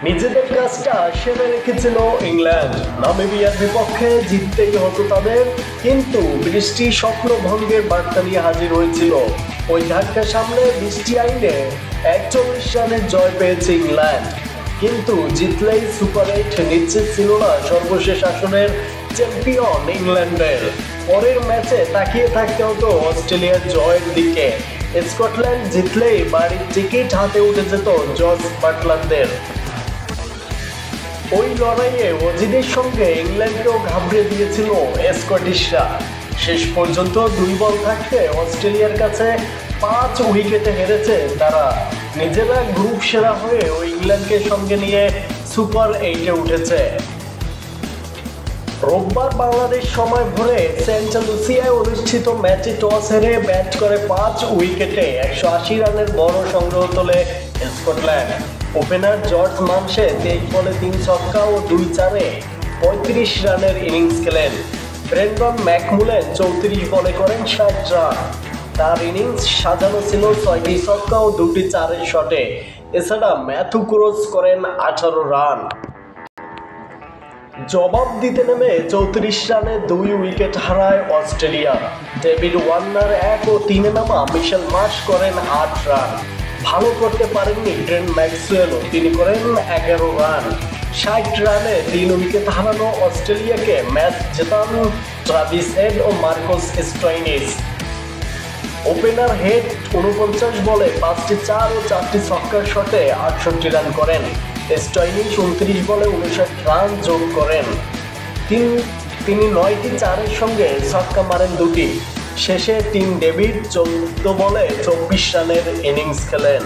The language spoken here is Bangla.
নিজেদের কাজটা সেরে রেখেছিল ইংল্যান্ড। নামিবিয়ার বিপক্ষে জিততেই হতো তাদের, কিন্তু বৃষ্টি স্বপ্ন ভঙ্গের বার্তা নিয়ে হাজির হয়েছিল। ওই ধাক্কা সামলে বৃষ্টি আইনে 41 রানের জয় পেয়েছে ইংল্যান্ড। কিন্তু জিতলেই সুপার 8 নিশ্চিত ছিল না সর্বশেষ আসরের চ্যাম্পিয়ন ইংল্যান্ডের। পরের ম্যাচে তাকিয়ে থাকতে হতো অস্ট্রেলিয়ার জয়ের দিকে। স্কটল্যান্ড জিতলেই বাড়ির টিকিট হাতে উঠে যেত জর্জ বাটলারদের। ওই লড়াইয়ে অজিদের সঙ্গে ইংল্যান্ডকেও ঘাবড়ে দিয়েছিল স্কটিশরা। শেষ পর্যন্ত 2 বল থাকতে অস্ট্রেলিয়ার কাছে 5 উইকেটে হেরেছে তারা। নিজেরা গ্রুপ সেরা হয়ে ওই ইংল্যান্ডকে সঙ্গে নিয়ে সুপার 8-এ উঠেছে। রোববার বাংলাদেশ সময় ভোরে সেন্ট লুসিয়ায় অনুষ্ঠিত ম্যাচে টস হেরে ব্যাট করে 5 উইকেটে 180 রানের বড় সংগ্রহ তোলে স্কটল্যান্ড। ওপেনার জর্জ মানসে 23 বলে 3 ছক্কা ও 2 চারে 35 রানের ইনিংস খেলেন। ব্রেন্ডন ম্যাকমুলেন 34 বলে করেন 60 রান। তার ইনিংস সাজানো ছিল 6টি ছক্কা ও 2টি চারের শটে। এছাড়া ম্যাথু ক্রস করেন 18 রান। জবাব দিতে নেমে 34 রানে 2 উইকেট হারায় অস্ট্রেলিয়া। ডেভিড ওয়ার্নার 1 ও 3-এ নামা মিশেল মার্শ করেন 8 রান। ভালো করতে পারেননি গ্লেন ম্যাক্সওয়েলও, তিনি করেন 11 রান। 60 রানে 3 উইকেট হারানো অস্ট্রেলিয়াকে ম্যাচ জেতান ট্রাভিস হেড ও মার্কাস স্টোইনিস। ওপেনার হেড 49 বলে 5টি চার ও 4টি ছক্কার শটে 68 রান করেন। স্টোইনিস 29 বলে 59 রান যোগ করেন। তিনি 9টি চারের সঙ্গে ছক্কা মারেন 2টি। শেষে টিম ডেভিড 14 বলে 24 রানের ইনিংস খেলেন।